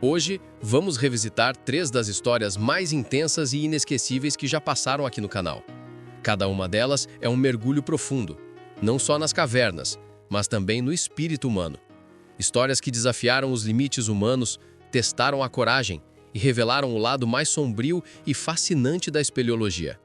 Hoje, vamos revisitar 3 das histórias mais intensas e inesquecíveis que já passaram aqui no canal. Cada uma delas é um mergulho profundo, não só nas cavernas, mas também no espírito humano. Histórias que desafiaram os limites humanos, testaram a coragem e revelaram o lado mais sombrio e fascinante da espeleologia.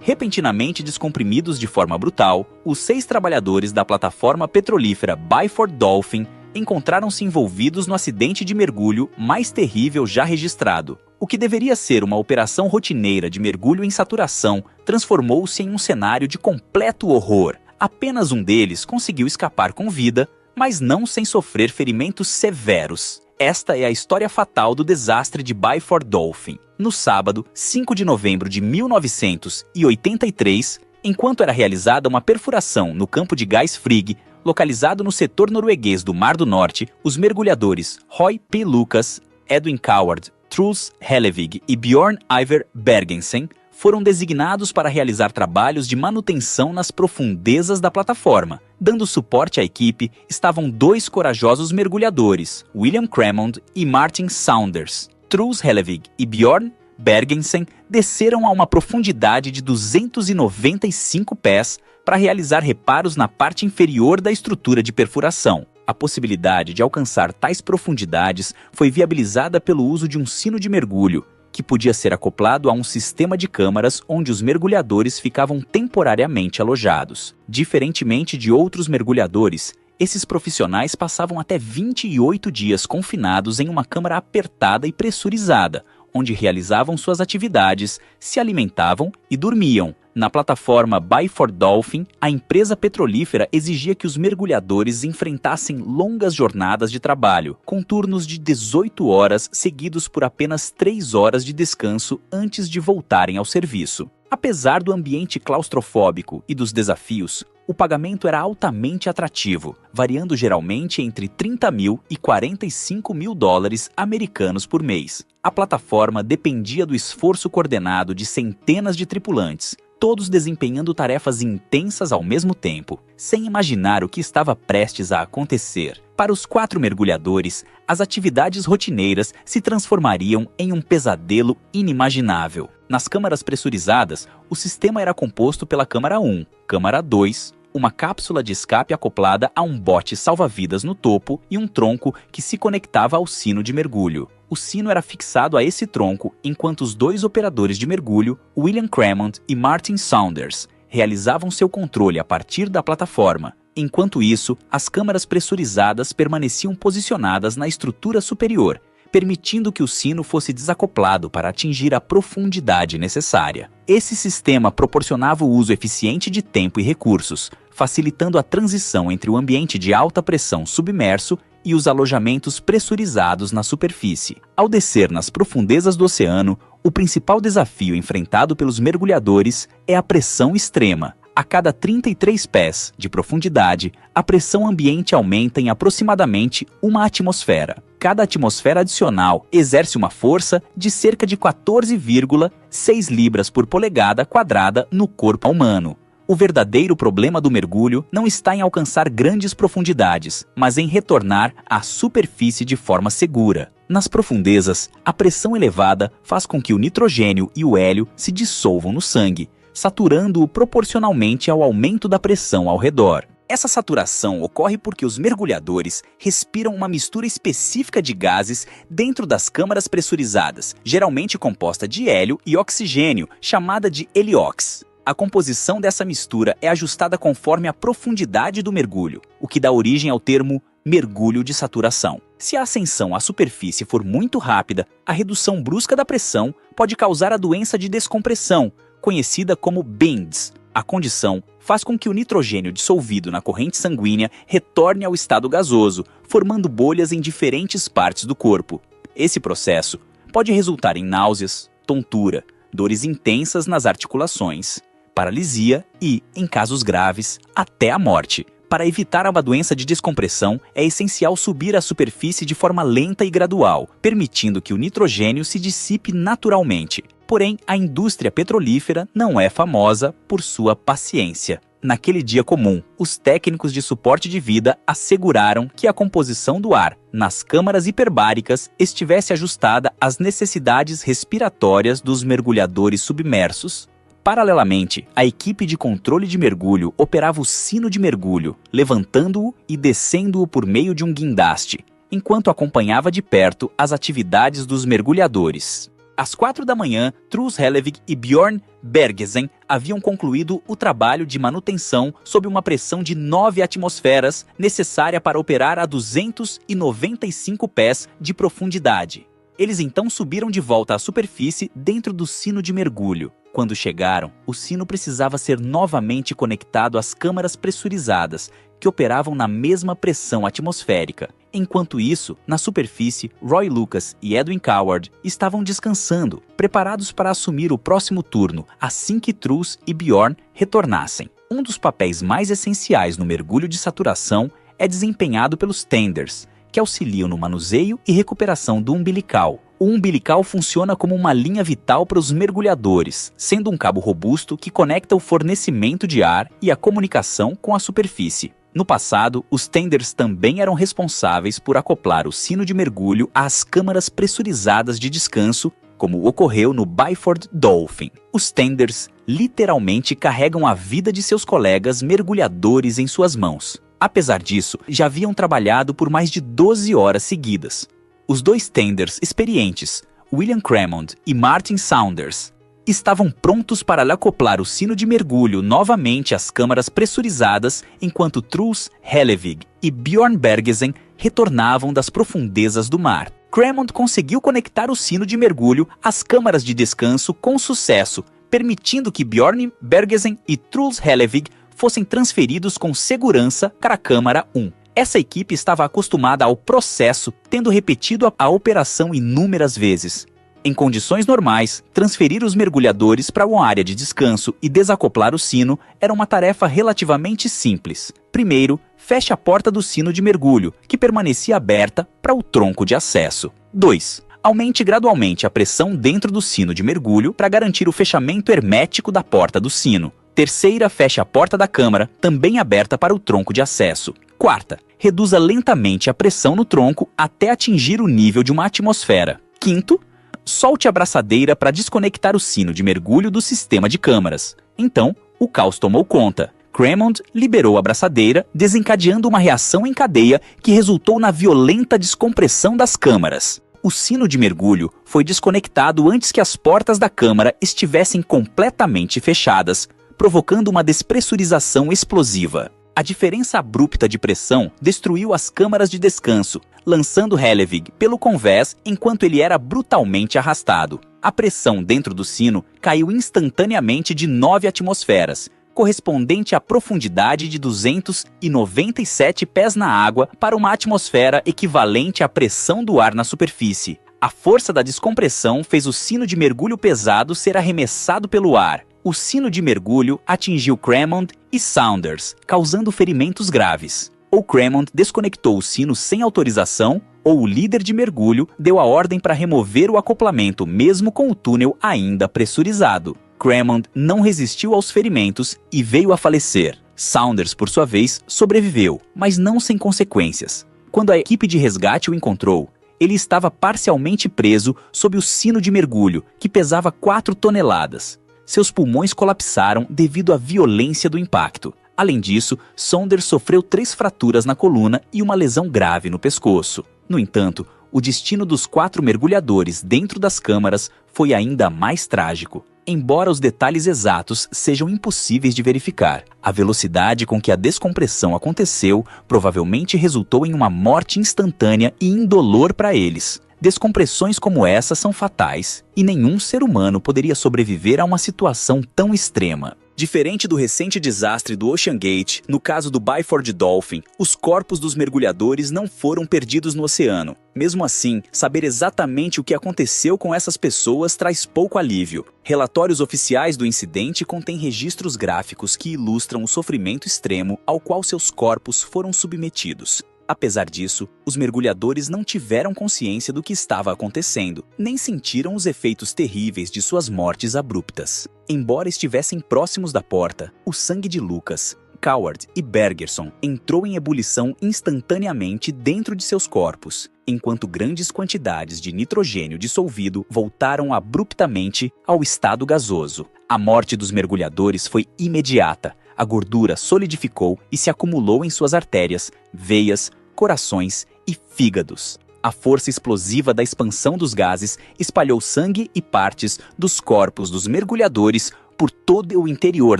Repentinamente descomprimidos de forma brutal, os 6 trabalhadores da plataforma petrolífera Byford Dolphin encontraram-se envolvidos no acidente de mergulho mais terrível já registrado. O que deveria ser uma operação rotineira de mergulho em saturação transformou-se em um cenário de completo horror. Apenas um deles conseguiu escapar com vida, mas não sem sofrer ferimentos severos. Esta é a história fatal do desastre de Byford Dolphin. No sábado, 5 de novembro de 1983, enquanto era realizada uma perfuração no campo de gás Frigg, localizado no setor norueguês do Mar do Norte, os mergulhadores Roy P. Lucas, Edwin Coward, Truls Hellevig e Bjorn Ivar Bergensen foram designados para realizar trabalhos de manutenção nas profundezas da plataforma. Dando suporte à equipe estavam 2 corajosos mergulhadores, William Cremond e Martin Saunders. Truls Hellevig e Bjorn Bergensen desceram a uma profundidade de 295 pés para realizar reparos na parte inferior da estrutura de perfuração. A possibilidade de alcançar tais profundidades foi viabilizada pelo uso de um sino de mergulho, que podia ser acoplado a um sistema de câmaras onde os mergulhadores ficavam temporariamente alojados. Diferentemente de outros mergulhadores, esses profissionais passavam até 28 dias confinados em uma câmara apertada e pressurizada, onde realizavam suas atividades, se alimentavam e dormiam. Na plataforma Byford Dolphin, a empresa petrolífera exigia que os mergulhadores enfrentassem longas jornadas de trabalho, com turnos de 18 horas seguidos por apenas 3 horas de descanso antes de voltarem ao serviço. Apesar do ambiente claustrofóbico e dos desafios, o pagamento era altamente atrativo, variando geralmente entre 30 mil e 45 mil dólares americanos por mês. A plataforma dependia do esforço coordenado de centenas de tripulantes, todos desempenhando tarefas intensas ao mesmo tempo, sem imaginar o que estava prestes a acontecer. Para os 4 mergulhadores, as atividades rotineiras se transformariam em um pesadelo inimaginável. Nas câmaras pressurizadas, o sistema era composto pela câmara 1, câmara 2, uma cápsula de escape acoplada a um bote salva-vidas no topo e um tronco que se conectava ao sino de mergulho. O sino era fixado a esse tronco enquanto os 2 operadores de mergulho, William Cremond e Martin Saunders, realizavam seu controle a partir da plataforma. Enquanto isso, as câmaras pressurizadas permaneciam posicionadas na estrutura superior, permitindo que o sino fosse desacoplado para atingir a profundidade necessária. Esse sistema proporcionava o uso eficiente de tempo e recursos, facilitando a transição entre o ambiente de alta pressão submerso e os alojamentos pressurizados na superfície. Ao descer nas profundezas do oceano, o principal desafio enfrentado pelos mergulhadores é a pressão extrema. A cada 33 pés de profundidade, a pressão ambiente aumenta em aproximadamente 1 atmosfera. Cada atmosfera adicional exerce uma força de cerca de 14,6 libras por polegada quadrada no corpo humano. O verdadeiro problema do mergulho não está em alcançar grandes profundidades, mas em retornar à superfície de forma segura. Nas profundezas, a pressão elevada faz com que o nitrogênio e o hélio se dissolvam no sangue, saturando-o proporcionalmente ao aumento da pressão ao redor. Essa saturação ocorre porque os mergulhadores respiram uma mistura específica de gases dentro das câmaras pressurizadas, geralmente composta de hélio e oxigênio, chamada de heliox. A composição dessa mistura é ajustada conforme a profundidade do mergulho, o que dá origem ao termo mergulho de saturação. Se a ascensão à superfície for muito rápida, a redução brusca da pressão pode causar a doença de descompressão, conhecida como BINDS. A condição faz com que o nitrogênio dissolvido na corrente sanguínea retorne ao estado gasoso, formando bolhas em diferentes partes do corpo. Esse processo pode resultar em náuseas, tontura, dores intensas nas articulações, paralisia e, em casos graves, até a morte. Para evitar uma doença de descompressão, é essencial subir à superfície de forma lenta e gradual, permitindo que o nitrogênio se dissipe naturalmente. Porém, a indústria petrolífera não é famosa por sua paciência. Naquele dia comum, os técnicos de suporte de vida asseguraram que a composição do ar nas câmaras hiperbáricas estivesse ajustada às necessidades respiratórias dos mergulhadores submersos. Paralelamente, a equipe de controle de mergulho operava o sino de mergulho, levantando-o e descendo-o por meio de um guindaste, enquanto acompanhava de perto as atividades dos mergulhadores. Às 4 da manhã, Truls Hellevig e Bjorn Bergesen haviam concluído o trabalho de manutenção sob uma pressão de 9 atmosferas necessária para operar a 295 pés de profundidade. Eles então subiram de volta à superfície dentro do sino de mergulho. Quando chegaram, o sino precisava ser novamente conectado às câmaras pressurizadas, que operavam na mesma pressão atmosférica. Enquanto isso, na superfície, Roy Lucas e Edwin Coward estavam descansando, preparados para assumir o próximo turno assim que Truls e Bjorn retornassem. Um dos papéis mais essenciais no mergulho de saturação é desempenhado pelos tenders, que auxiliam no manuseio e recuperação do umbilical. O umbilical funciona como uma linha vital para os mergulhadores, sendo um cabo robusto que conecta o fornecimento de ar e a comunicação com a superfície. No passado, os tenders também eram responsáveis por acoplar o sino de mergulho às câmaras pressurizadas de descanso, como ocorreu no Byford Dolphin. Os tenders literalmente carregam a vida de seus colegas mergulhadores em suas mãos. Apesar disso, já haviam trabalhado por mais de 12 horas seguidas. Os dois tenders experientes, William Cremond e Martin Saunders, estavam prontos para lhe acoplar o sino de mergulho novamente às câmaras pressurizadas enquanto Truls Hellevig e Bjorn Bergesen retornavam das profundezas do mar. Cremond conseguiu conectar o sino de mergulho às câmaras de descanso com sucesso, permitindo que Bjorn Bergesen e Truls Hellevig fossem transferidos com segurança para a câmara 1. Essa equipe estava acostumada ao processo, tendo repetido a operação inúmeras vezes. Em condições normais, transferir os mergulhadores para uma área de descanso e desacoplar o sino era uma tarefa relativamente simples. Primeiro, feche a porta do sino de mergulho, que permanecia aberta, para o tronco de acesso. 2. Aumente gradualmente a pressão dentro do sino de mergulho para garantir o fechamento hermético da porta do sino. Terceira, feche a porta da câmara, também aberta para o tronco de acesso. Quarta, reduza lentamente a pressão no tronco até atingir o nível de uma atmosfera. Quinto, solte a braçadeira para desconectar o sino de mergulho do sistema de câmaras. Então, o caos tomou conta. Cremond liberou a braçadeira, desencadeando uma reação em cadeia que resultou na violenta descompressão das câmaras. O sino de mergulho foi desconectado antes que as portas da câmara estivessem completamente fechadas, provocando uma despressurização explosiva. A diferença abrupta de pressão destruiu as câmaras de descanso, lançando Hellevig pelo convés enquanto ele era brutalmente arrastado. A pressão dentro do sino caiu instantaneamente de 9 atmosferas, correspondente à profundidade de 297 pés na água para uma atmosfera equivalente à pressão do ar na superfície. A força da descompressão fez o sino de mergulho pesado ser arremessado pelo ar. O sino de mergulho atingiu Cremond e Saunders, causando ferimentos graves. Ou Cremond desconectou o sino sem autorização, ou o líder de mergulho deu a ordem para remover o acoplamento mesmo com o túnel ainda pressurizado. Cremond não resistiu aos ferimentos e veio a falecer. Saunders, por sua vez, sobreviveu, mas não sem consequências. Quando a equipe de resgate o encontrou, ele estava parcialmente preso sob o sino de mergulho, que pesava 4 toneladas. Seus pulmões colapsaram devido à violência do impacto. Além disso, Saunders sofreu 3 fraturas na coluna e uma lesão grave no pescoço. No entanto, o destino dos 4 mergulhadores dentro das câmaras foi ainda mais trágico. Embora os detalhes exatos sejam impossíveis de verificar, a velocidade com que a descompressão aconteceu provavelmente resultou em uma morte instantânea e indolor para eles. Descompressões como essa são fatais, e nenhum ser humano poderia sobreviver a uma situação tão extrema. Diferente do recente desastre do Ocean Gate, no caso do Byford Dolphin, os corpos dos mergulhadores não foram perdidos no oceano. Mesmo assim, saber exatamente o que aconteceu com essas pessoas traz pouco alívio. Relatórios oficiais do incidente contêm registros gráficos que ilustram o sofrimento extremo ao qual seus corpos foram submetidos. Apesar disso, os mergulhadores não tiveram consciência do que estava acontecendo, nem sentiram os efeitos terríveis de suas mortes abruptas. Embora estivessem próximos da porta, o sangue de Lucas, Coward e Bergerson entrou em ebulição instantaneamente dentro de seus corpos, enquanto grandes quantidades de nitrogênio dissolvido voltaram abruptamente ao estado gasoso. A morte dos mergulhadores foi imediata. A gordura solidificou e se acumulou em suas artérias, veias, corações e fígados. A força explosiva da expansão dos gases espalhou sangue e partes dos corpos dos mergulhadores por todo o interior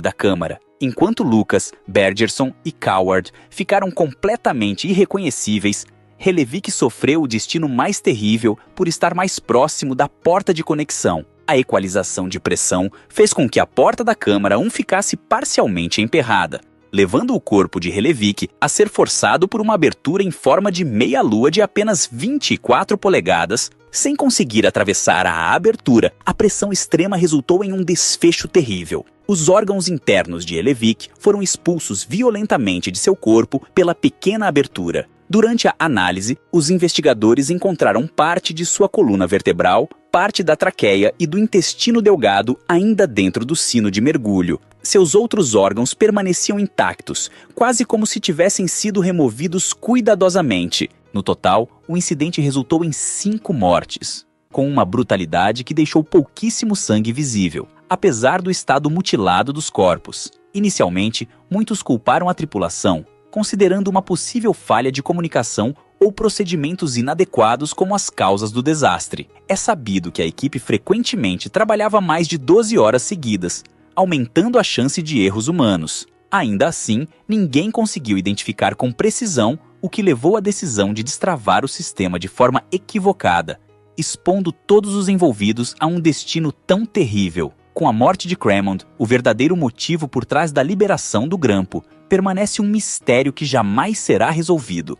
da câmara, enquanto Lucas, Bergerson e Coward ficaram completamente irreconhecíveis. Relevic sofreu o destino mais terrível por estar mais próximo da porta de conexão. A equalização de pressão fez com que a porta da câmara ficasse parcialmente emperrada, levando o corpo de Relevic a ser forçado por uma abertura em forma de meia-lua de apenas 24 polegadas. Sem conseguir atravessar a abertura, a pressão extrema resultou em um desfecho terrível. Os órgãos internos de Relevic foram expulsos violentamente de seu corpo pela pequena abertura. Durante a análise, os investigadores encontraram parte de sua coluna vertebral, parte da traqueia e do intestino delgado ainda dentro do sino de mergulho. Seus outros órgãos permaneciam intactos, quase como se tivessem sido removidos cuidadosamente. No total, o incidente resultou em 5 mortes, com uma brutalidade que deixou pouquíssimo sangue visível, apesar do estado mutilado dos corpos. Inicialmente, muitos culparam a tripulação, considerando uma possível falha de comunicação ou procedimentos inadequados como as causas do desastre. É sabido que a equipe frequentemente trabalhava mais de 12 horas seguidas, aumentando a chance de erros humanos. Ainda assim, ninguém conseguiu identificar com precisão o que levou à decisão de destravar o sistema de forma equivocada, expondo todos os envolvidos a um destino tão terrível. Com a morte de Cremond, o verdadeiro motivo por trás da liberação do grampo permanece um mistério que jamais será resolvido.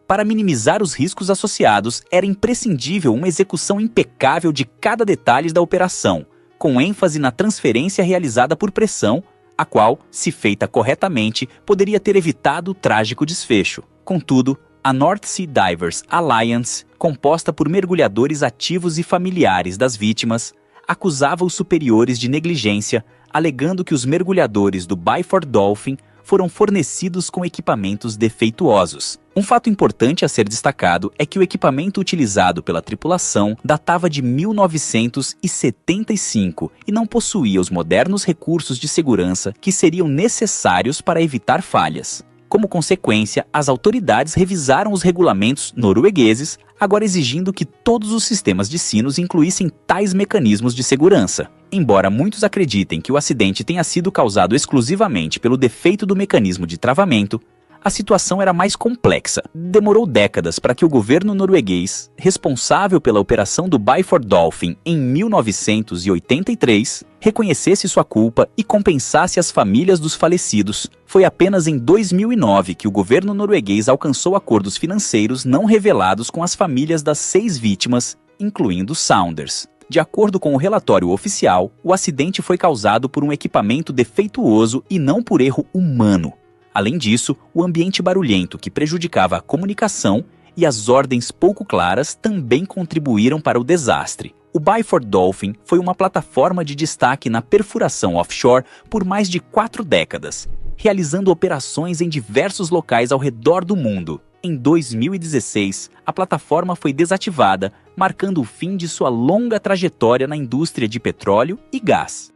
Para minimizar os riscos associados, era imprescindível uma execução impecável de cada detalhe da operação, com ênfase na transferência realizada por pressão, a qual, se feita corretamente, poderia ter evitado o trágico desfecho. Contudo, a North Sea Divers Alliance, composta por mergulhadores ativos e familiares das vítimas, acusava os superiores de negligência, alegando que os mergulhadores do Byford Dolphin foram fornecidos com equipamentos defeituosos. Um fato importante a ser destacado é que o equipamento utilizado pela tripulação datava de 1975 e não possuía os modernos recursos de segurança que seriam necessários para evitar falhas. Como consequência, as autoridades revisaram os regulamentos noruegueses, agora exigindo que todos os sistemas de sinos incluíssem tais mecanismos de segurança. Embora muitos acreditem que o acidente tenha sido causado exclusivamente pelo defeito do mecanismo de travamento, a situação era mais complexa. Demorou décadas para que o governo norueguês, responsável pela operação do Byford Dolphin em 1983, reconhecesse sua culpa e compensasse as famílias dos falecidos. Foi apenas em 2009 que o governo norueguês alcançou acordos financeiros não revelados com as famílias das 6 vítimas, incluindo Saunders. De acordo com o relatório oficial, o acidente foi causado por um equipamento defeituoso e não por erro humano. Além disso, o ambiente barulhento que prejudicava a comunicação e as ordens pouco claras também contribuíram para o desastre. O Byford Dolphin foi uma plataforma de destaque na perfuração offshore por mais de 4 décadas, realizando operações em diversos locais ao redor do mundo. Em 2016, a plataforma foi desativada, marcando o fim de sua longa trajetória na indústria de petróleo e gás.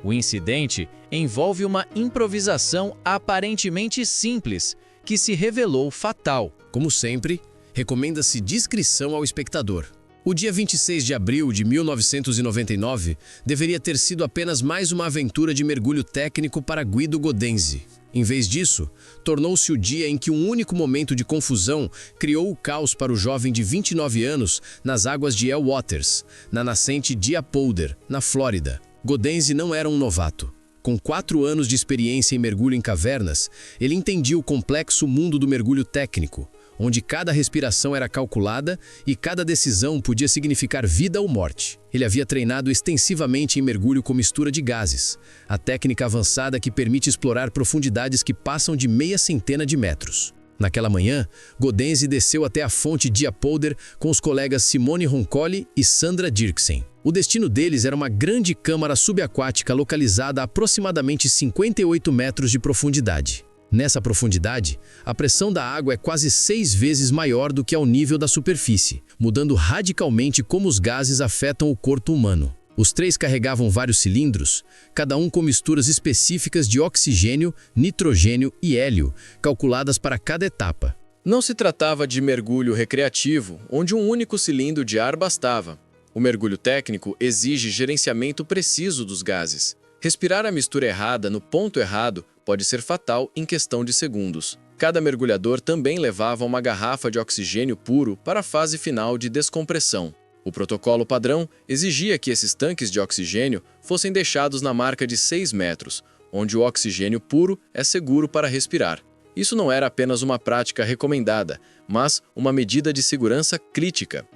O incidente envolve uma improvisação aparentemente simples, que se revelou fatal. Como sempre, recomenda-se discrição ao espectador. O dia 26 de abril de 1999 deveria ter sido apenas mais uma aventura de mergulho técnico para Guido Godenzi. Em vez disso, tornou-se o dia em que um único momento de confusão criou o caos para o jovem de 29 anos nas águas de El Waters, na nascente Diapolder, na Flórida. Godenzi não era um novato. Com 4 anos de experiência em mergulho em cavernas, ele entendia o complexo mundo do mergulho técnico, onde cada respiração era calculada e cada decisão podia significar vida ou morte. Ele havia treinado extensivamente em mergulho com mistura de gases, a técnica avançada que permite explorar profundidades que passam de meia centena de metros. Naquela manhã, Gaudenzio desceu até a fonte Diepolder com os colegas Simone Roncalli e Sandra Dirksen. O destino deles era uma grande câmara subaquática localizada a aproximadamente 58 metros de profundidade. Nessa profundidade, a pressão da água é quase 6 vezes maior do que ao nível da superfície, mudando radicalmente como os gases afetam o corpo humano. Os 3 carregavam vários cilindros, cada um com misturas específicas de oxigênio, nitrogênio e hélio, calculadas para cada etapa. Não se tratava de mergulho recreativo, onde um único cilindro de ar bastava. O mergulho técnico exige gerenciamento preciso dos gases. Respirar a mistura errada no ponto errado pode ser fatal em questão de segundos. Cada mergulhador também levava uma garrafa de oxigênio puro para a fase final de descompressão. O protocolo padrão exigia que esses tanques de oxigênio fossem deixados na marca de 6 metros, onde o oxigênio puro é seguro para respirar. Isso não era apenas uma prática recomendada, mas uma medida de segurança crítica.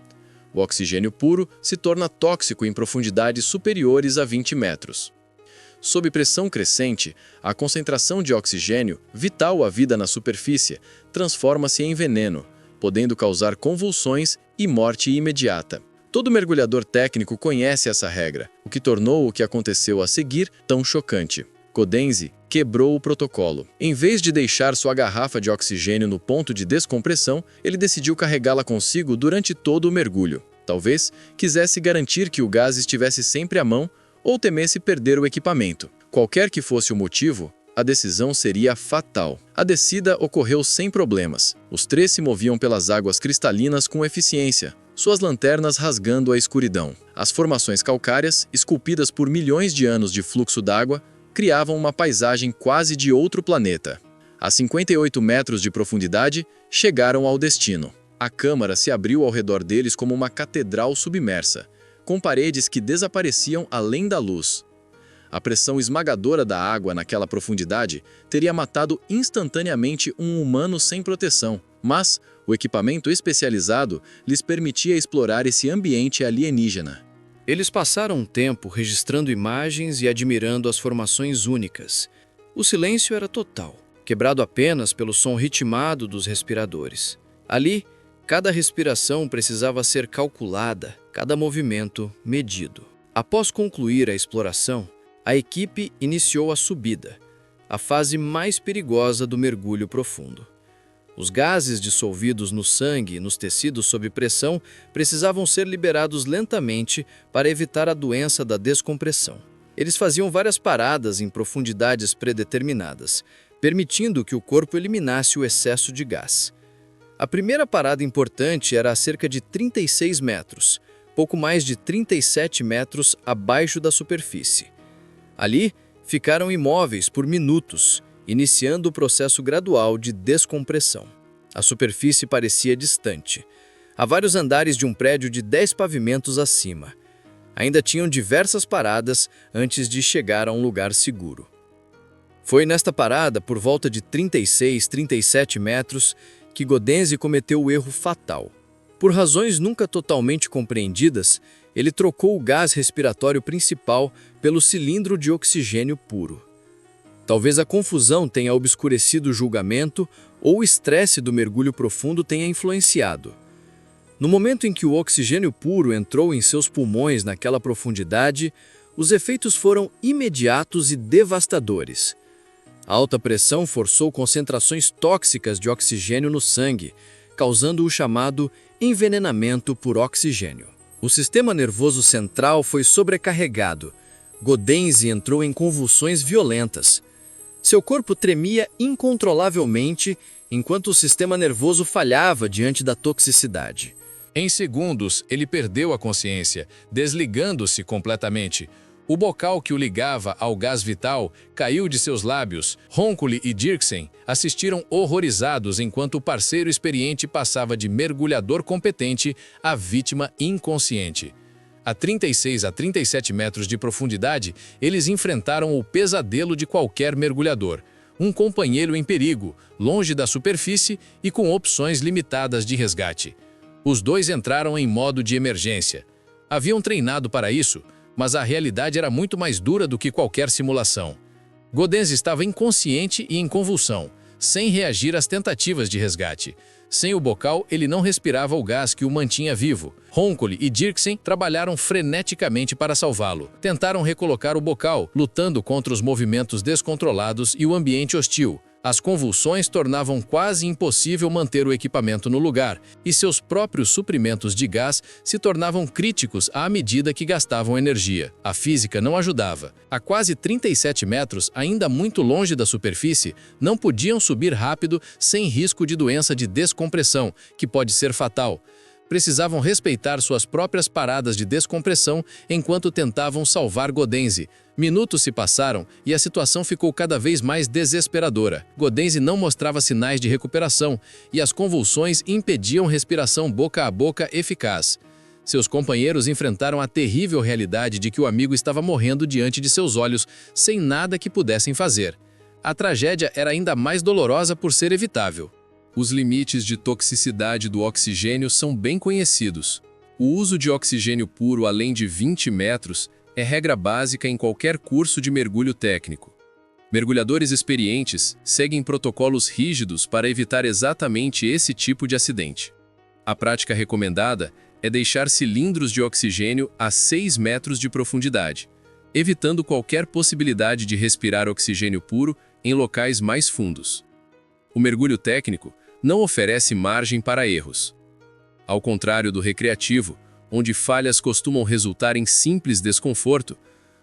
O oxigênio puro se torna tóxico em profundidades superiores a 20 metros. Sob pressão crescente, a concentração de oxigênio, vital à vida na superfície, transforma-se em veneno, podendo causar convulsões e morte imediata. Todo mergulhador técnico conhece essa regra, o que tornou o que aconteceu a seguir tão chocante. Gaudenzio quebrou o protocolo. Em vez de deixar sua garrafa de oxigênio no ponto de descompressão, ele decidiu carregá-la consigo durante todo o mergulho. Talvez quisesse garantir que o gás estivesse sempre à mão ou temesse perder o equipamento. Qualquer que fosse o motivo, a decisão seria fatal. A descida ocorreu sem problemas. Os 3 se moviam pelas águas cristalinas com eficiência, suas lanternas rasgando a escuridão. As formações calcárias, esculpidas por milhões de anos de fluxo d'água, criavam uma paisagem quase de outro planeta. A 58 metros de profundidade, chegaram ao destino. A câmara se abriu ao redor deles como uma catedral submersa, com paredes que desapareciam além da luz. A pressão esmagadora da água naquela profundidade teria matado instantaneamente um humano sem proteção, mas o equipamento especializado lhes permitia explorar esse ambiente alienígena. Eles passaram um tempo registrando imagens e admirando as formações únicas. O silêncio era total, quebrado apenas pelo som ritmado dos respiradores. Ali, cada respiração precisava ser calculada, cada movimento medido. Após concluir a exploração, a equipe iniciou a subida, a fase mais perigosa do mergulho profundo. Os gases dissolvidos no sangue e nos tecidos sob pressão precisavam ser liberados lentamente para evitar a doença da descompressão. Eles faziam várias paradas em profundidades predeterminadas, permitindo que o corpo eliminasse o excesso de gás. A primeira parada importante era a cerca de 36 metros, pouco mais de 37 metros abaixo da superfície. Ali, ficaram imóveis por minutos, iniciando o processo gradual de descompressão. A superfície parecia distante, a vários andares de um prédio de 10 pavimentos acima. Ainda tinham diversas paradas antes de chegar a um lugar seguro. Foi nesta parada, por volta de 36, 37 metros, que Gaudenzio cometeu o erro fatal. Por razões nunca totalmente compreendidas, ele trocou o gás respiratório principal pelo cilindro de oxigênio puro. Talvez a confusão tenha obscurecido o julgamento ou o estresse do mergulho profundo tenha influenciado. No momento em que o oxigênio puro entrou em seus pulmões naquela profundidade, os efeitos foram imediatos e devastadores. A alta pressão forçou concentrações tóxicas de oxigênio no sangue, causando o chamado envenenamento por oxigênio. O sistema nervoso central foi sobrecarregado. Gaudenzio entrou em convulsões violentas. Seu corpo tremia incontrolavelmente enquanto o sistema nervoso falhava diante da toxicidade. Em segundos, ele perdeu a consciência, desligando-se completamente. O bocal que o ligava ao gás vital caiu de seus lábios. Roncalli e Dirksen assistiram horrorizados enquanto o parceiro experiente passava de mergulhador competente a vítima inconsciente. A 36 a 37 metros de profundidade, eles enfrentaram o pesadelo de qualquer mergulhador. um companheiro em perigo, longe da superfície e com opções limitadas de resgate. Os dois entraram em modo de emergência. Haviam treinado para isso, mas a realidade era muito mais dura do que qualquer simulação. Gaudens estava inconsciente e em convulsão, sem reagir às tentativas de resgate. Sem o bocal, ele não respirava o gás que o mantinha vivo. Roncoli e Dirksen trabalharam freneticamente para salvá-lo. Tentaram recolocar o bocal, lutando contra os movimentos descontrolados e o ambiente hostil. As convulsões tornavam quase impossível manter o equipamento no lugar, e seus próprios suprimentos de gás se tornavam críticos à medida que gastavam energia. A física não ajudava. A quase 37 metros, ainda muito longe da superfície, não podiam subir rápido sem risco de doença de descompressão, que pode ser fatal. Precisavam respeitar suas próprias paradas de descompressão enquanto tentavam salvar Gaudens. Minutos se passaram e a situação ficou cada vez mais desesperadora. Gaudens não mostrava sinais de recuperação e as convulsões impediam respiração boca a boca eficaz. Seus companheiros enfrentaram a terrível realidade de que o amigo estava morrendo diante de seus olhos, sem nada que pudessem fazer. A tragédia era ainda mais dolorosa por ser evitável. Os limites de toxicidade do oxigênio são bem conhecidos. O uso de oxigênio puro além de 20 metros é regra básica em qualquer curso de mergulho técnico. Mergulhadores experientes seguem protocolos rígidos para evitar exatamente esse tipo de acidente. A prática recomendada é deixar cilindros de oxigênio a 6 metros de profundidade, evitando qualquer possibilidade de respirar oxigênio puro em locais mais fundos. O mergulho técnico não oferece margem para erros. Ao contrário do recreativo, onde falhas costumam resultar em simples desconforto,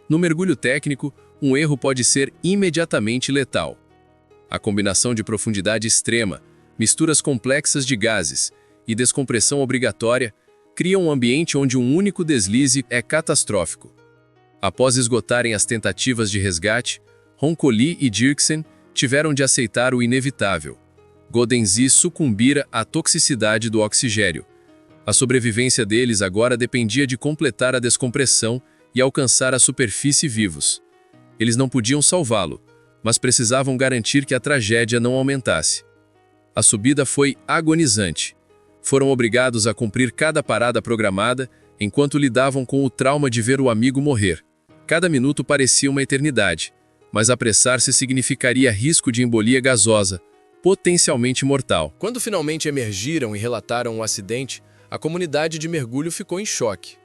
no mergulho técnico, um erro pode ser imediatamente letal. A combinação de profundidade extrema, misturas complexas de gases e descompressão obrigatória criam um ambiente onde um único deslize é catastrófico. Após esgotarem as tentativas de resgate, Roncoli e Dirksen tiveram de aceitar o inevitável. Gaudens sucumbira à toxicidade do oxigênio. A sobrevivência deles agora dependia de completar a descompressão e alcançar a superfície vivos. Eles não podiam salvá-lo, mas precisavam garantir que a tragédia não aumentasse. A subida foi agonizante. Foram obrigados a cumprir cada parada programada enquanto lidavam com o trauma de ver o amigo morrer. Cada minuto parecia uma eternidade, mas apressar-se significaria risco de embolia gasosa, potencialmente mortal. Quando finalmente emergiram e relataram o acidente, a comunidade de mergulho ficou em choque.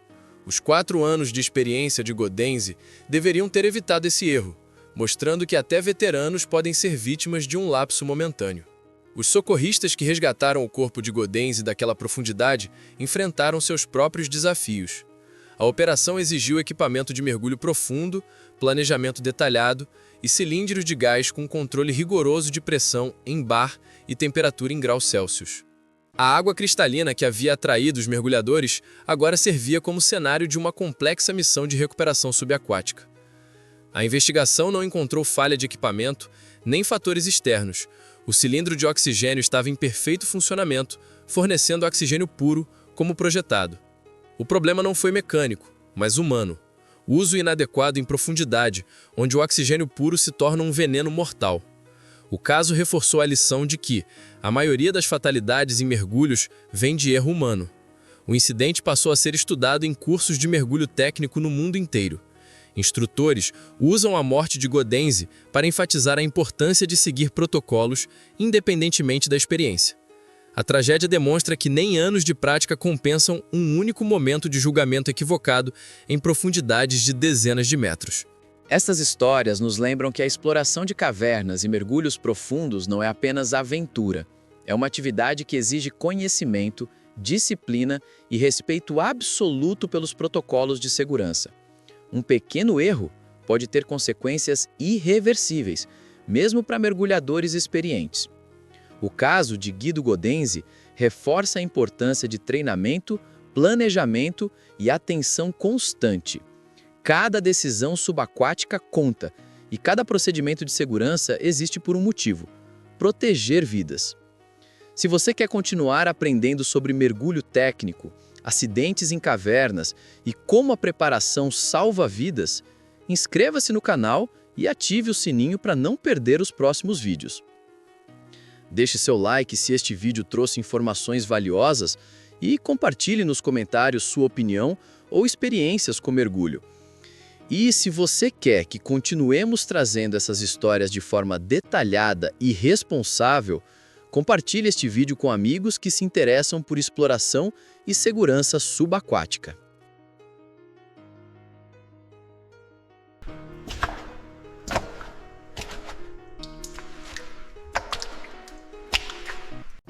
Os 4 anos de experiência de Gaudens deveriam ter evitado esse erro, mostrando que até veteranos podem ser vítimas de um lapso momentâneo. Os socorristas que resgataram o corpo de Gaudens daquela profundidade enfrentaram seus próprios desafios. A operação exigiu equipamento de mergulho profundo, planejamento detalhado e cilindros de gás com controle rigoroso de pressão em bar e temperatura em graus Celsius. A água cristalina que havia atraído os mergulhadores agora servia como cenário de uma complexa missão de recuperação subaquática. A investigação não encontrou falha de equipamento nem fatores externos. O cilindro de oxigênio estava em perfeito funcionamento, fornecendo oxigênio puro como projetado. O problema não foi mecânico, mas humano. O uso inadequado em profundidade, onde o oxigênio puro se torna um veneno mortal. O caso reforçou a lição de que a maioria das fatalidades em mergulhos vem de erro humano. O incidente passou a ser estudado em cursos de mergulho técnico no mundo inteiro. Instrutores usam a morte de Gaudens para enfatizar a importância de seguir protocolos, independentemente da experiência. A tragédia demonstra que nem anos de prática compensam um único momento de julgamento equivocado em profundidades de dezenas de metros. Estas histórias nos lembram que a exploração de cavernas e mergulhos profundos não é apenas aventura. É uma atividade que exige conhecimento, disciplina e respeito absoluto pelos protocolos de segurança. Um pequeno erro pode ter consequências irreversíveis, mesmo para mergulhadores experientes. O caso de Guido Gaudens reforça a importância de treinamento, planejamento e atenção constante. Cada decisão subaquática conta, e cada procedimento de segurança existe por um motivo: proteger vidas. Se você quer continuar aprendendo sobre mergulho técnico, acidentes em cavernas e como a preparação salva vidas, inscreva-se no canal e ative o sininho para não perder os próximos vídeos. Deixe seu like se este vídeo trouxe informações valiosas e compartilhe nos comentários sua opinião ou experiências com mergulho. E se você quer que continuemos trazendo essas histórias de forma detalhada e responsável, compartilhe este vídeo com amigos que se interessam por exploração e segurança subaquática.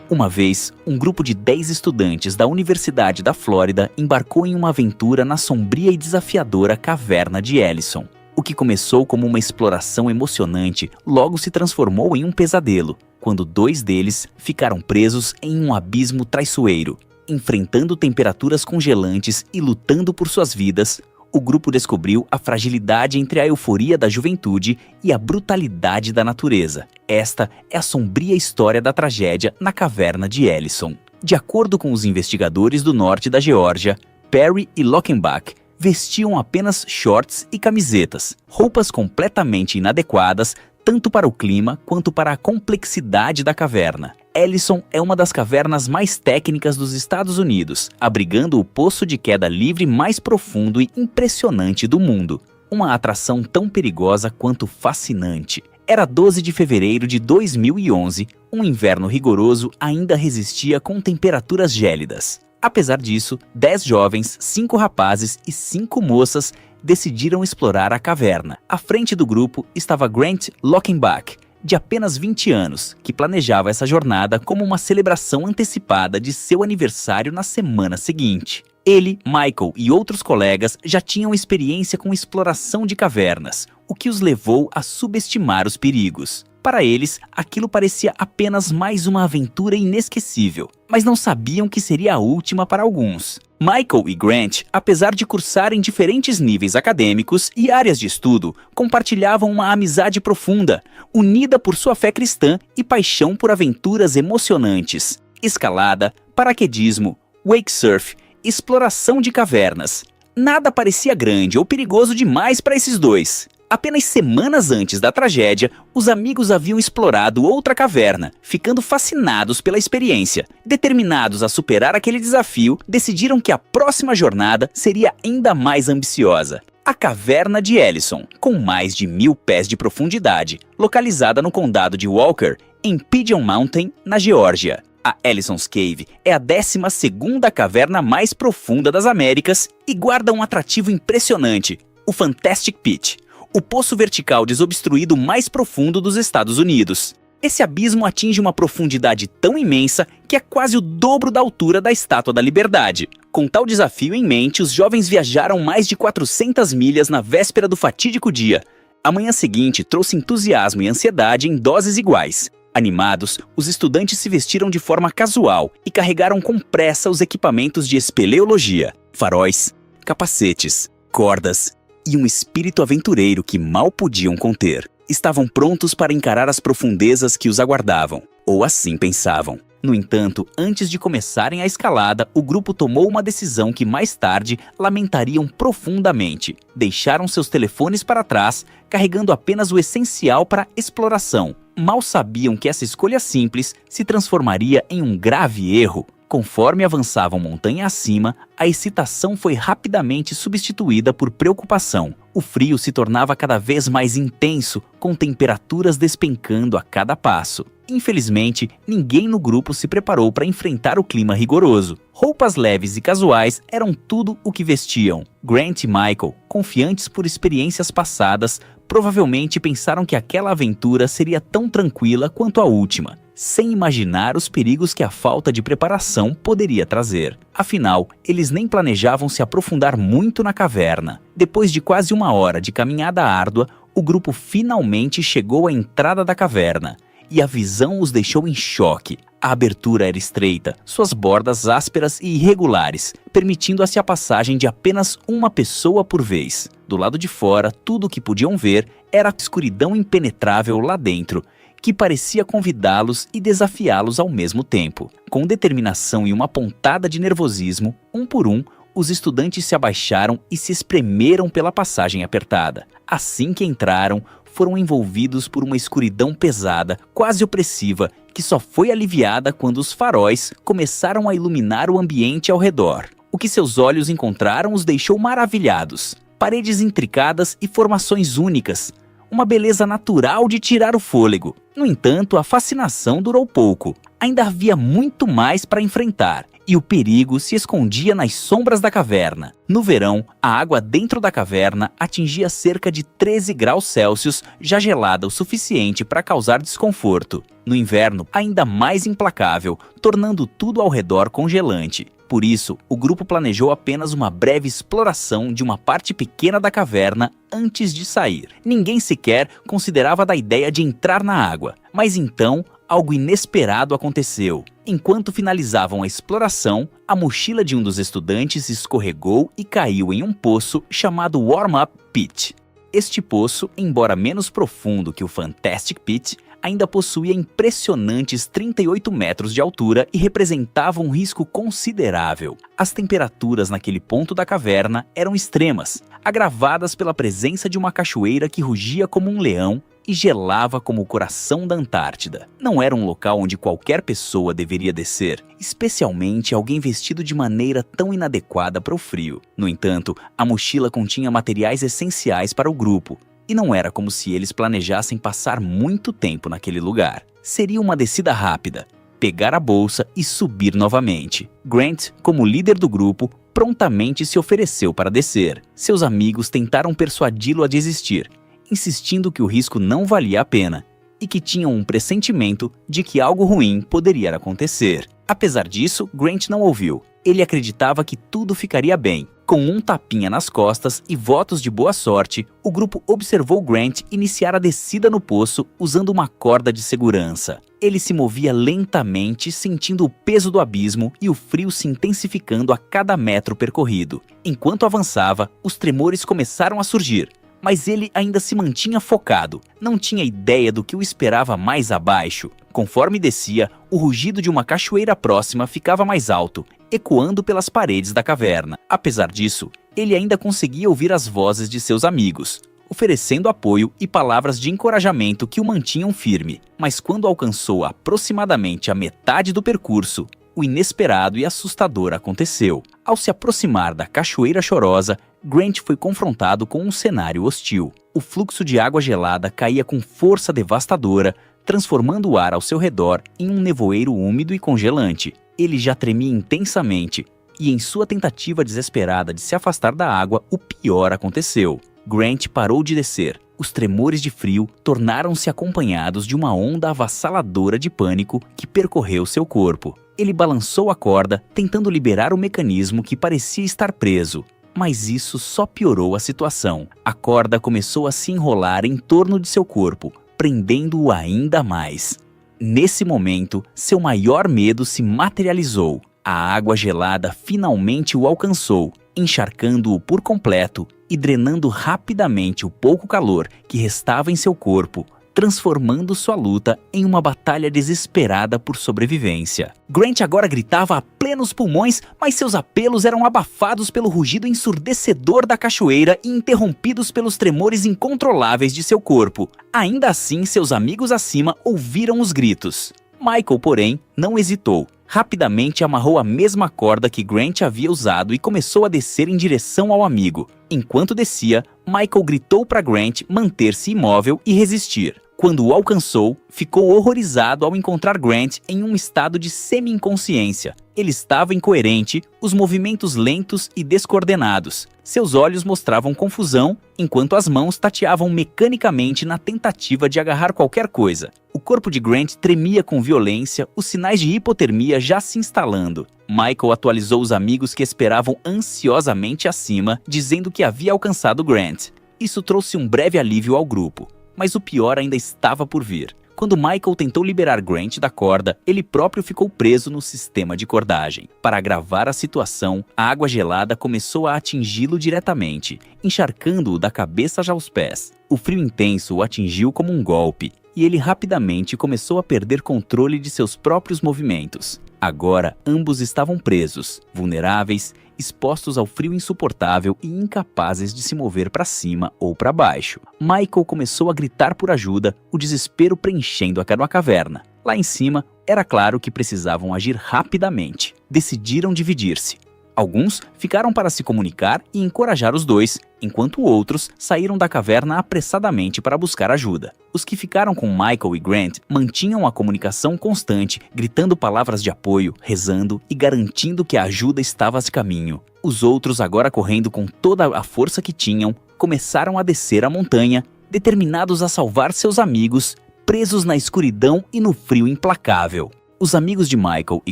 Uma vez, um grupo de 10 estudantes da Universidade da Flórida embarcou em uma aventura na sombria e desafiadora caverna de Ellison. O que começou como uma exploração emocionante logo se transformou em um pesadelo, quando 2 deles ficaram presos em um abismo traiçoeiro. Enfrentando temperaturas congelantes e lutando por suas vidas, o grupo descobriu a fragilidade entre a euforia da juventude e a brutalidade da natureza. Esta é a sombria história da tragédia na caverna de Ellison. De acordo com os investigadores do norte da Geórgia, Perry e Lockenbach vestiam apenas shorts e camisetas, roupas completamente inadequadas tanto para o clima quanto para a complexidade da caverna. Ellison é uma das cavernas mais técnicas dos Estados Unidos, abrigando o poço de queda livre mais profundo e impressionante do mundo. Uma atração tão perigosa quanto fascinante. Era 12 de fevereiro de 2011, um inverno rigoroso ainda resistia com temperaturas gélidas. Apesar disso, 10 jovens, 5 rapazes e 5 moças decidiram explorar a caverna. À frente do grupo estava Grant Lockenbach, de apenas 20 anos, que planejava essa jornada como uma celebração antecipada de seu aniversário na semana seguinte. Ele, Michael e outros colegas já tinham experiência com exploração de cavernas, o que os levou a subestimar os perigos. Para eles, aquilo parecia apenas mais uma aventura inesquecível, mas não sabiam que seria a última para alguns. Michael e Grant, apesar de cursarem diferentes níveis acadêmicos e áreas de estudo, compartilhavam uma amizade profunda, unida por sua fé cristã e paixão por aventuras emocionantes. Escalada, paraquedismo, wakesurf, exploração de cavernas. Nada parecia grande ou perigoso demais para esses dois. Apenas semanas antes da tragédia, os amigos haviam explorado outra caverna, ficando fascinados pela experiência. Determinados a superar aquele desafio, decidiram que a próxima jornada seria ainda mais ambiciosa. A Caverna de Ellison, com mais de 1000 pés de profundidade, localizada no condado de Walker, em Pigeon Mountain, na Geórgia. A Ellison's Cave é a 12ª caverna mais profunda das Américas e guarda um atrativo impressionante, o Fantastic Pit, o poço vertical desobstruído mais profundo dos Estados Unidos. Esse abismo atinge uma profundidade tão imensa que é quase o dobro da altura da Estátua da Liberdade. Com tal desafio em mente, os jovens viajaram mais de 400 milhas na véspera do fatídico dia. A manhã seguinte trouxe entusiasmo e ansiedade em doses iguais. Animados, os estudantes se vestiram de forma casual e carregaram com pressa os equipamentos de espeleologia, faróis, capacetes, cordas e um espírito aventureiro que mal podiam conter. Estavam prontos para encarar as profundezas que os aguardavam, ou assim pensavam. No entanto, antes de começarem a escalada, o grupo tomou uma decisão que mais tarde lamentariam profundamente. Deixaram seus telefones para trás, carregando apenas o essencial para a exploração. Mal sabiam que essa escolha simples se transformaria em um grave erro. Conforme avançavam montanha acima, a excitação foi rapidamente substituída por preocupação. O frio se tornava cada vez mais intenso, com temperaturas despencando a cada passo. Infelizmente, ninguém no grupo se preparou para enfrentar o clima rigoroso. Roupas leves e casuais eram tudo o que vestiam. Grant e Michael, confiantes por experiências passadas, provavelmente pensaram que aquela aventura seria tão tranquila quanto a última, sem imaginar os perigos que a falta de preparação poderia trazer. Afinal, eles nem planejavam se aprofundar muito na caverna. Depois de quase 1 hora de caminhada árdua, o grupo finalmente chegou à entrada da caverna, e a visão os deixou em choque. A abertura era estreita, suas bordas ásperas e irregulares, permitindo-se a passagem de apenas uma pessoa por vez. Do lado de fora, tudo o que podiam ver era a escuridão impenetrável lá dentro, que parecia convidá-los e desafiá-los ao mesmo tempo. Com determinação e uma pontada de nervosismo, um por um, Os estudantes se abaixaram e se espremeram pela passagem apertada. Assim que entraram, foram envolvidos por uma escuridão pesada, quase opressiva, que só foi aliviada quando os faróis começaram a iluminar o ambiente ao redor. O que seus olhos encontraram os deixou maravilhados. Paredes intricadas e formações únicas. Uma beleza natural de tirar o fôlego. No entanto, a fascinação durou pouco. Ainda havia muito mais para enfrentar, e o perigo se escondia nas sombras da caverna. No verão, a água dentro da caverna atingia cerca de 13 graus Celsius, já gelada o suficiente para causar desconforto. No inverno, ainda mais implacável, tornando tudo ao redor congelante. Por isso, o grupo planejou apenas uma breve exploração de uma parte pequena da caverna antes de sair. Ninguém sequer considerava da ideia de entrar na água. Mas então, algo inesperado aconteceu. Enquanto finalizavam a exploração, a mochila de um dos estudantes escorregou e caiu em um poço chamado Warm-Up Pit. Este poço, embora menos profundo que o Fantastic Pit, ainda possuía impressionantes 38 metros de altura e representava um risco considerável. As temperaturas naquele ponto da caverna eram extremas, agravadas pela presença de uma cachoeira que rugia como um leão e gelava como o coração da Antártida. Não era um local onde qualquer pessoa deveria descer, especialmente alguém vestido de maneira tão inadequada para o frio. No entanto, a mochila continha materiais essenciais para o grupo, e não era como se eles planejassem passar muito tempo naquele lugar. Seria uma descida rápida, pegar a bolsa e subir novamente. Grant, como líder do grupo, prontamente se ofereceu para descer. Seus amigos tentaram persuadi-lo a desistir, insistindo que o risco não valia a pena e que tinham um pressentimento de que algo ruim poderia acontecer. Apesar disso, Grant não ouviu. Ele acreditava que tudo ficaria bem. Com um tapinha nas costas e votos de boa sorte, o grupo observou Grant iniciar a descida no poço usando uma corda de segurança. Ele se movia lentamente, sentindo o peso do abismo e o frio se intensificando a cada metro percorrido. Enquanto avançava, os tremores começaram a surgir, mas ele ainda se mantinha focado. Não tinha ideia do que o esperava mais abaixo. Conforme descia, o rugido de uma cachoeira próxima ficava mais alto, ecoando pelas paredes da caverna. Apesar disso, ele ainda conseguia ouvir as vozes de seus amigos, oferecendo apoio e palavras de encorajamento que o mantinham firme. Mas quando alcançou aproximadamente a metade do percurso, o inesperado e assustador aconteceu. Ao se aproximar da Cachoeira Chorosa, Grant foi confrontado com um cenário hostil. O fluxo de água gelada caía com força devastadora, transformando o ar ao seu redor em um nevoeiro úmido e congelante. Ele já tremia intensamente, e em sua tentativa desesperada de se afastar da água, o pior aconteceu. Grant parou de descer. Os tremores de frio tornaram-se acompanhados de uma onda avassaladora de pânico que percorreu seu corpo. Ele balançou a corda, tentando liberar o mecanismo que parecia estar preso. Mas isso só piorou a situação. A corda começou a se enrolar em torno de seu corpo, prendendo-o ainda mais. Nesse momento, seu maior medo se materializou. A água gelada finalmente o alcançou, encharcando-o por completo e drenando rapidamente o pouco calor que restava em seu corpo, transformando sua luta em uma batalha desesperada por sobrevivência. Grant agora gritava a plenos pulmões, mas seus apelos eram abafados pelo rugido ensurdecedor da cachoeira e interrompidos pelos tremores incontroláveis de seu corpo. Ainda assim, seus amigos acima ouviram os gritos. Michael, porém, não hesitou. Rapidamente amarrou a mesma corda que Grant havia usado e começou a descer em direção ao amigo. Enquanto descia, Michael gritou para Grant manter-se imóvel e resistir. Quando o alcançou, ficou horrorizado ao encontrar Grant em um estado de semi-inconsciência. Ele estava incoerente, os movimentos lentos e descoordenados. Seus olhos mostravam confusão, enquanto as mãos tateavam mecanicamente na tentativa de agarrar qualquer coisa. O corpo de Grant tremia com violência, os sinais de hipotermia já se instalando. Michael atualizou os amigos que esperavam ansiosamente acima, dizendo que havia alcançado Grant. Isso trouxe um breve alívio ao grupo. Mas o pior ainda estava por vir. Quando Michael tentou liberar Grant da corda, ele próprio ficou preso no sistema de cordagem. Para agravar a situação, a água gelada começou a atingi-lo diretamente, encharcando-o da cabeça aos pés. O frio intenso o atingiu como um golpe, e ele rapidamente começou a perder controle de seus próprios movimentos. Agora, ambos estavam presos, vulneráveis expostos ao frio insuportável e incapazes de se mover para cima ou para baixo. Michael começou a gritar por ajuda, o desespero preenchendo a caverna. Lá em cima, era claro que precisavam agir rapidamente. Decidiram dividir-se. Alguns ficaram para se comunicar e encorajar os dois, enquanto outros saíram da caverna apressadamente para buscar ajuda. Os que ficaram com Michael e Grant mantinham a comunicação constante, gritando palavras de apoio, rezando e garantindo que a ajuda estava a caminho. Os outros, agora correndo com toda a força que tinham, começaram a descer a montanha, determinados a salvar seus amigos, presos na escuridão e no frio implacável. Os amigos de Michael e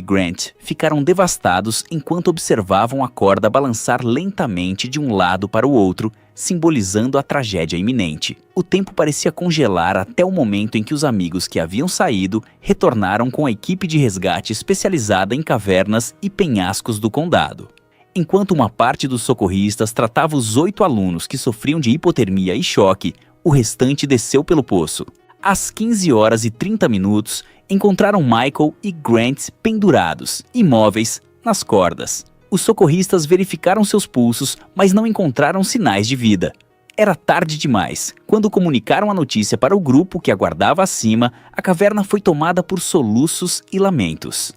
Grant ficaram devastados enquanto observavam a corda balançar lentamente de um lado para o outro, simbolizando a tragédia iminente. O tempo parecia congelar até o momento em que os amigos que haviam saído retornaram com a equipe de resgate especializada em cavernas e penhascos do condado. Enquanto uma parte dos socorristas tratava os 8 alunos que sofriam de hipotermia e choque, o restante desceu pelo poço. Às 15h30, encontraram Michael e Grant pendurados, imóveis, nas cordas. Os socorristas verificaram seus pulsos, mas não encontraram sinais de vida. Era tarde demais. Quando comunicaram a notícia para o grupo que aguardava acima, a caverna foi tomada por soluços e lamentos.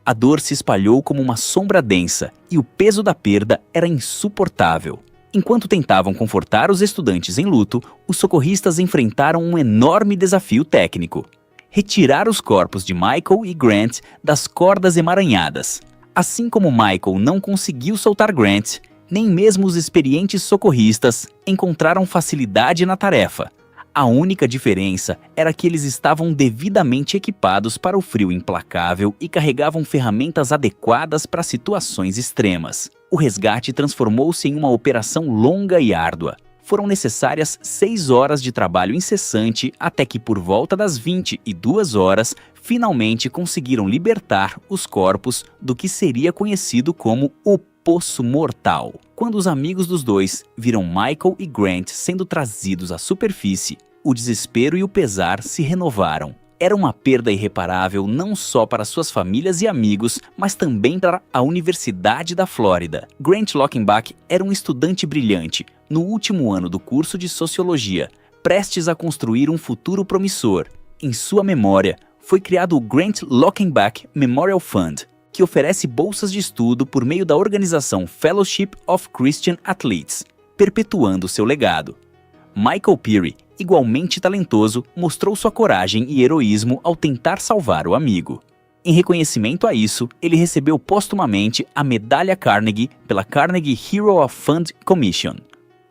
A dor se espalhou como uma sombra densa e o peso da perda era insuportável. Enquanto tentavam confortar os estudantes em luto, os socorristas enfrentaram um enorme desafio técnico: retirar os corpos de Michael e Grant das cordas emaranhadas. Assim como Michael não conseguiu soltar Grant, nem mesmo os experientes socorristas encontraram facilidade na tarefa. A única diferença era que eles estavam devidamente equipados para o frio implacável e carregavam ferramentas adequadas para situações extremas. O resgate transformou-se em uma operação longa e árdua. Foram necessárias 6 horas de trabalho incessante até que, por volta das 22h, finalmente conseguiram libertar os corpos do que seria conhecido como o Poço Mortal. Quando os amigos dos dois viram Michael e Grant sendo trazidos à superfície, o desespero e o pesar se renovaram. Era uma perda irreparável não só para suas famílias e amigos, mas também para a Universidade da Flórida. Grant Lockenbach era um estudante brilhante, no último ano do curso de Sociologia, prestes a construir um futuro promissor. Em sua memória, foi criado o Grant Lockenbach Memorial Fund, que oferece bolsas de estudo por meio da organização Fellowship of Christian Athletes, perpetuando seu legado. Michael Peary, igualmente talentoso, mostrou sua coragem e heroísmo ao tentar salvar o amigo. Em reconhecimento a isso, ele recebeu póstumamente a Medalha Carnegie pela Carnegie Hero of Fund Commission.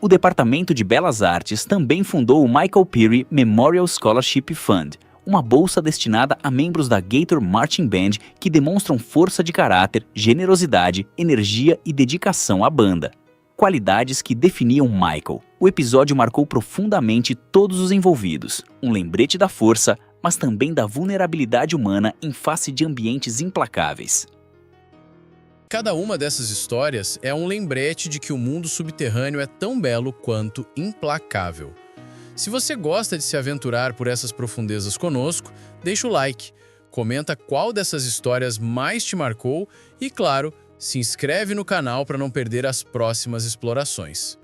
O Departamento de Belas Artes também fundou o Michael Peary Memorial Scholarship Fund, uma bolsa destinada a membros da Gator Marching Band que demonstram força de caráter, generosidade, energia e dedicação à banda. Qualidades que definiam Michael. O episódio marcou profundamente todos os envolvidos. Um lembrete da força, mas também da vulnerabilidade humana em face de ambientes implacáveis. Cada uma dessas histórias é um lembrete de que o mundo subterrâneo é tão belo quanto implacável. Se você gosta de se aventurar por essas profundezas conosco, deixa o like, comenta qual dessas histórias mais te marcou e, claro, se inscreve no canal para não perder as próximas explorações.